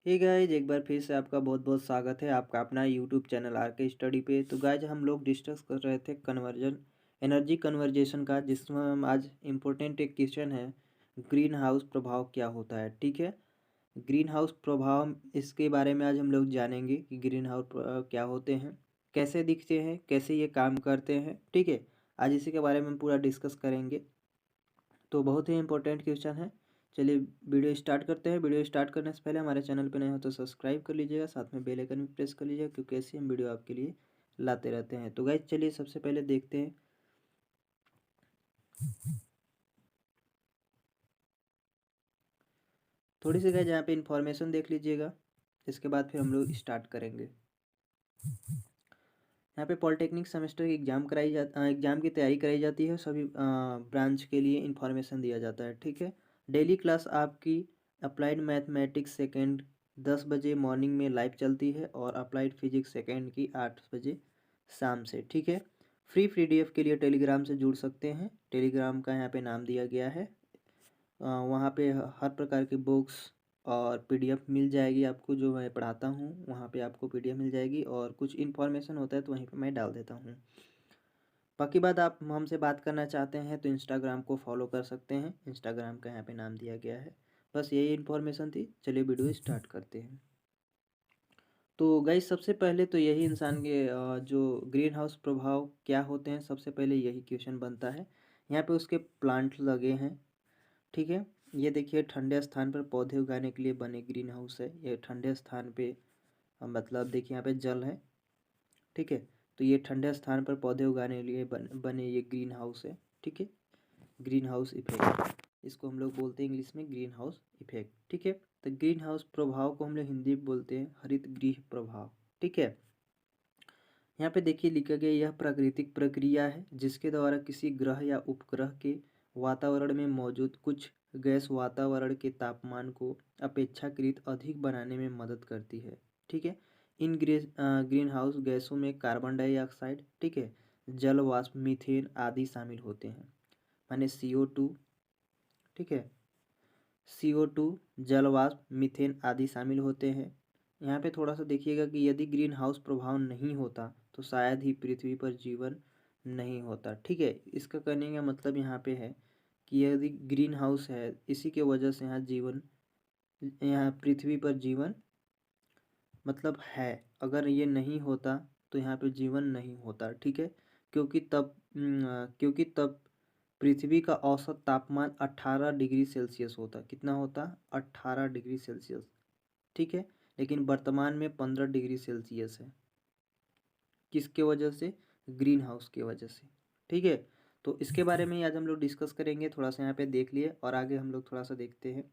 Hey guys, एक बार फिर से आपका बहुत बहुत स्वागत है आपका अपना यूट्यूब चैनल आर के स्टडी पे। तो गाइस, हम लोग डिस्कस कर रहे थे कन्वर्जन एनर्जी कन्वर्जेशन का, जिसमें हम आज इम्पोर्टेंट एक क्वेश्चन है, ग्रीन हाउस प्रभाव क्या होता है। ठीक है, ग्रीन हाउस प्रभाव, इसके बारे में आज हम लोग जानेंगे कि ग्रीन हाउस क्या होते हैं, कैसे दिखते हैं, कैसे ये काम करते हैं। ठीक है, आज इसी के बारे में हम पूरा डिस्कस करेंगे। तो बहुत ही इंपॉर्टेंट क्वेश्चन है। चलिए वीडियो स्टार्ट करते हैं। वीडियो स्टार्ट करने से पहले हमारे चैनल पर नए हो तो सब्सक्राइब कर लीजिएगा, साथ में बेल आइकन भी प्रेस कर लीजिएगा, क्योंकि ऐसी हम वीडियो आपके लिए लाते रहते हैं। तो गाइस चलिए सबसे पहले देखते हैं। थोड़ी सी गाइस यहाँ पे इंफॉर्मेशन देख लीजिएगा, इसके बाद फिर हम लोग स्टार्ट करेंगे। यहाँ पे पॉलिटेक्निक सेमेस्टर की एग्जाम की तैयारी कराई जाती है। सभी ब्रांच के लिए इंफॉर्मेशन दिया जाता है। ठीक है, डेली क्लास आपकी अप्लाइड मैथमेटिक्स सेकेंड 10 बजे मॉर्निंग में लाइव चलती है, और अप्लाइड फिजिक्स सेकेंड की 8 बजे शाम से। ठीक है, फ्री पीडीएफ के लिए टेलीग्राम से जुड़ सकते हैं। टेलीग्राम का यहाँ पे नाम दिया गया है। वहाँ पे हर प्रकार की बुक्स और पीडीएफ मिल जाएगी आपको। जो मैं पढ़ाता हूँ वहाँ पे आपको पीडीएफ मिल जाएगी, और कुछ इन्फॉर्मेशन होता है तो वहीं पे मैं डाल देता हूँ। बाकी बात, आप हमसे बात करना चाहते हैं तो इंस्टाग्राम को फॉलो कर सकते हैं। इंस्टाग्राम का यहाँ पे नाम दिया गया है। बस यही इन्फॉर्मेशन थी। चलिए वीडियो स्टार्ट करते हैं। तो गाइस, सबसे पहले तो यही इंसान के जो ग्रीन हाउस प्रभाव क्या होते हैं, सबसे पहले यही क्वेश्चन बनता है। यहाँ पे उसके प्लांट लगे हैं। ठीक है, ये देखिए ठंडे स्थान पर पौधे उगाने के लिए बने ग्रीन हाउस है। ये ठंडे स्थान पे मतलब देखिए यहाँ पे जल है। ठीक है, तो ये ठंडे स्थान पर पौधे उगाने के लिए बने ये ग्रीन हाउस है। ठीक है, ग्रीन हाउस इफेक्ट इसको हम लोग बोलते हैं इंग्लिश में ग्रीन हाउस इफेक्ट। ठीक है, तो ग्रीन हाउस प्रभाव को हम लोग हिंदी में बोलते हैं हरित गृह प्रभाव। ठीक है, यहाँ पे देखिए लिखा गया, यह प्राकृतिक प्रक्रिया है जिसके द्वारा किसी ग्रह या उपग्रह के वातावरण में मौजूद कुछ गैस वातावरण के तापमान को अपेक्षाकृत अधिक बनाने में मदद करती है। ठीक है, इन ग्रीन हाउस गैसों में कार्बन डाइऑक्साइड, ठीक है, जल वाष्प, मीथेन आदि शामिल होते हैं। माने CO2, ठीक है, CO2, जल वाष्प, मीथेन आदि शामिल होते हैं। यहाँ पे थोड़ा सा देखिएगा कि यदि ग्रीन हाउस प्रभाव नहीं होता तो शायद ही पृथ्वी पर जीवन नहीं होता। ठीक है, इसका कहने का मतलब यहाँ पे है कि यदि ग्रीन हाउस है, इसी के वजह से यहाँ पृथ्वी पर जीवन मतलब है। अगर ये नहीं होता तो यहाँ पे जीवन नहीं होता। ठीक है, क्योंकि तब पृथ्वी का औसत तापमान 18 डिग्री सेल्सियस होता। कितना होता? 18 डिग्री सेल्सियस। ठीक है, लेकिन वर्तमान में 15 डिग्री सेल्सियस है। किसके वजह से? ग्रीन हाउस की वजह से। ठीक है, तो इसके बारे में आज हम लोग डिस्कस करेंगे। थोड़ा सा यहाँ पे देख लिए, और आगे हम लोग थोड़ा सा देखते हैं।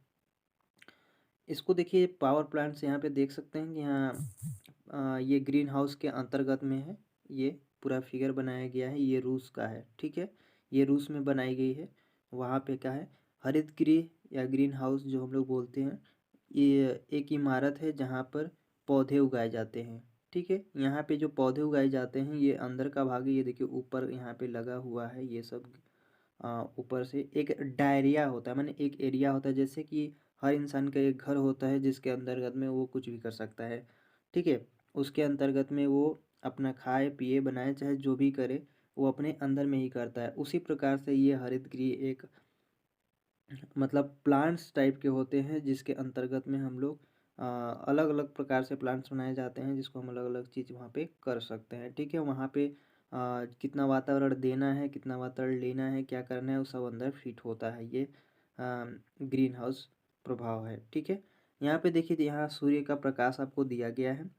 इसको देखिए, पावर प्लांट से यहाँ पे देख सकते हैं कि यहाँ ये ग्रीन हाउस के अंतर्गत में है। ये पूरा फिगर बनाया गया है, ये रूस का है। ठीक है, ये रूस में बनाई गई है। वहाँ पे क्या है? हरित गृह या ग्रीन हाउस जो हम लोग बोलते हैं, ये एक इमारत है जहाँ पर पौधे उगाए जाते हैं। ठीक है, यहाँ पे जो पौधे उगाए जाते हैं, ये अंदर का भाग है। ये देखिए ऊपर यहाँ पे लगा हुआ है ये सब। ऊपर से एक डायरिया होता है, माने एक एरिया होता है, जैसे कि हर इंसान का एक घर होता है जिसके अंतर्गत में वो कुछ भी कर सकता है। ठीक है, उसके अंतर्गत में वो अपना खाए पिए बनाए चाहे जो भी करे, वो अपने अंदर में ही करता है। उसी प्रकार से ये हरित गृह एक मतलब प्लांट्स टाइप के होते हैं, जिसके अंतर्गत में हम लोग अलग अलग प्रकार से प्लांट्स बनाए जाते हैं, जिसको हम अलग अलग चीज़ वहाँ पे कर सकते हैं। ठीक है, वहाँ पे कितना वातावरण देना है, कितना वातावरण लेना है, क्या करना है, वो सब अंदर फिट होता है। ये ग्रीन हाउस प्रभाव है। ठीक है, यहाँ पे देखिए, यहाँ सूर्य का प्रकाश आपको दिया गया है।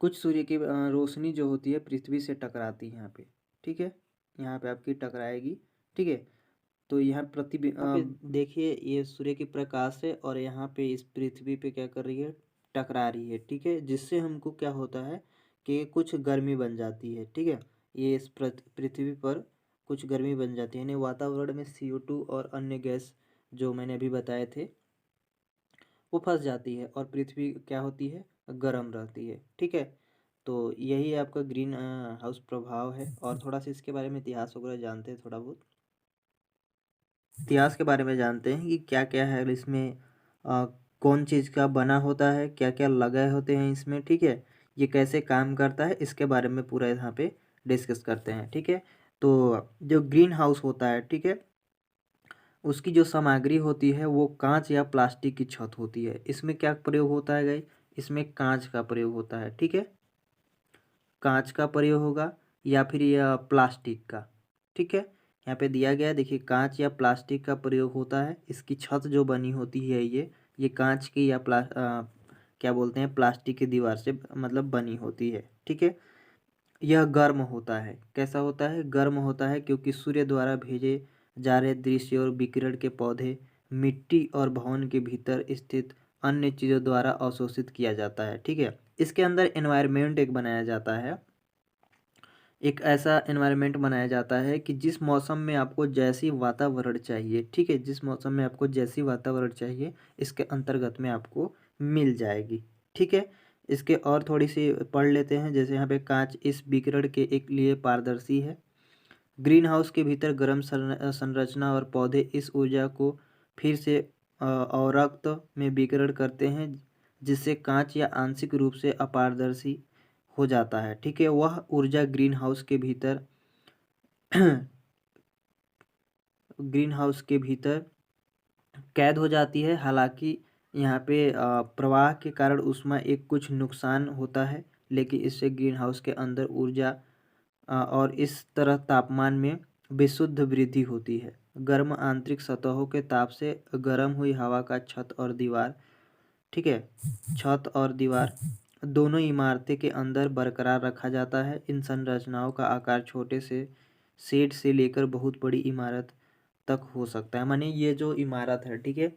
कुछ सूर्य की रोशनी जो होती है पृथ्वी से टकराती है यहाँ पे। ठीक है, यहाँ पे आपकी टकराएगी। ठीक है, तो यहाँ प्रतिबिंब पे देखिए, ये सूर्य के प्रकाश है, और यहाँ पे इस पृथ्वी पे क्या कर रही है? टकरा रही है। ठीक है, जिससे हमको क्या होता है कि कुछ गर्मी बन जाती है। ठीक है, ये इस पृथ्वी पर कुछ गर्मी बन जाती है, यानी वातावरण में CO2 और अन्य गैस जो मैंने अभी बताए थे वो फंस जाती है, और पृथ्वी क्या होती है? गर्म रहती है। ठीक है, तो यही आपका ग्रीन हाउस प्रभाव है। और थोड़ा सा इसके बारे में इतिहास वगैरह जानते हैं थोड़ा बहुत। इतिहास के बारे में जानते हैं कि क्या क्या है इसमें, कौन चीज़ का बना होता है, क्या क्या लगे होते हैं इसमें, ठीक है। ये कैसे काम करता है इसके बारे में पूरा यहाँ पे डिस्कस करते हैं, ठीक है। तो जो ग्रीन हाउस होता है, ठीक है, उसकी जो सामग्री होती है वो कांच या प्लास्टिक की छत होती है। इसमें क्या प्रयोग होता है गाइस, इसमें कांच का प्रयोग होता है, ठीक है। कांच का प्रयोग होगा या फिर यह प्लास्टिक का, ठीक है। यहाँ पे दिया गया है, देखिए कांच या प्लास्टिक का प्रयोग होता है। इसकी छत जो बनी होती है ये कांच की या क्या बोलते हैं, प्लास्टिक की दीवार से मतलब बनी होती है, ठीक है। यह गर्म होता है, कैसा होता है, गर्म होता है, क्योंकि सूर्य द्वारा भेजे जा रहे दृश्य और विकिरण के पौधे मिट्टी और भवन के भीतर स्थित अन्य चीज़ों द्वारा अवशोषित किया जाता है, ठीक है। इसके अंदर एनवायरनमेंट एक बनाया जाता है, एक ऐसा एनवायरनमेंट बनाया जाता है कि जिस मौसम में आपको जैसी वातावरण चाहिए, ठीक है, जिस मौसम में आपको जैसी वातावरण चाहिए इसके अंतर्गत में आपको मिल जाएगी, ठीक है। इसके और थोड़ी सी पढ़ लेते हैं। जैसे यहाँ पे कांच इस विकिरण के एक लिए पारदर्शी है। ग्रीन हाउस के भीतर गर्म संरचना और पौधे इस ऊर्जा को फिर से अवरक्त में विकिरण करते हैं, जिससे कांच या आंशिक रूप से अपारदर्शी हो जाता है, ठीक है। वह ऊर्जा ग्रीन हाउस के भीतर ग्रीन हाउस के भीतर कैद हो जाती है। हालांकि यहाँ पे प्रवाह के कारण उसमें एक कुछ नुकसान होता है, लेकिन इससे ग्रीन हाउस के अंदर ऊर्जा और इस तरह तापमान में विशुद्ध वृद्धि होती है। गर्म आंतरिक सतहों के ताप से गर्म हुई हवा का छत और दीवार, ठीक है, छत और दीवार दोनों इमारतें के अंदर बरकरार रखा जाता है। इन संरचनाओं का आकार छोटे से शेड से लेकर बहुत बड़ी इमारत तक हो सकता है। माने ये जो इमारत है, ठीक है,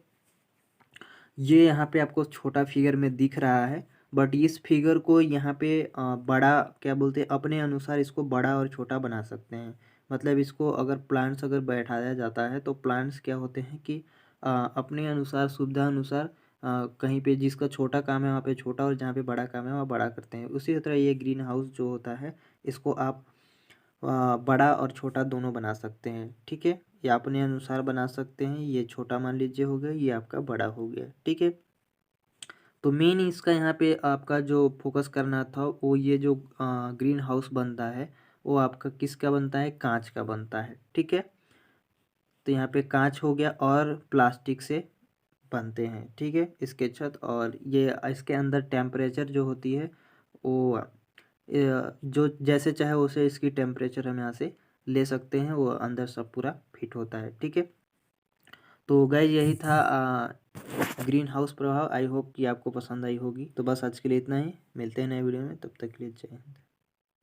ये यहाँ पे आपको छोटा फिगर में दिख रहा है, बट इस फिगर को यहाँ पे बड़ा क्या बोलते हैं, अपने अनुसार इसको बड़ा और छोटा बना सकते हैं। मतलब इसको अगर प्लांट्स अगर बैठाया जाता है तो प्लांट्स क्या होते हैं कि अपने अनुसार सुविधा अनुसार कहीं पे जिसका छोटा काम है वहाँ पे छोटा, और जहाँ पे बड़ा काम है वहाँ बड़ा करते हैं। उसी तरह ये ग्रीन हाउस जो होता है इसको आप बड़ा और छोटा दोनों बना सकते हैं, ठीक है। या अपने अनुसार बना सकते हैं। ये छोटा मान लीजिए हो गया, ये आपका बड़ा हो गया, ठीक है। तो मेन इसका यहाँ पे आपका जो फोकस करना था वो ये जो ग्रीन हाउस बनता है वो आपका किसका बनता है, कांच का बनता है, ठीक है। तो यहाँ पे कांच हो गया और प्लास्टिक से बनते हैं, ठीक है, इसके छत। और ये इसके अंदर टेम्परेचर जो होती है वो जो जैसे चाहे उसे इसकी टेम्परेचर हम यहाँ से ले सकते हैं, वो अंदर सब पूरा फिट होता है, ठीक है। तो गाइस यही था ग्रीन हाउस प्रभाव। आई होप कि आपको पसंद आई होगी। तो बस आज के लिए इतना ही, मिलते हैं नए वीडियो में, तब तक के लिए जय हिंद।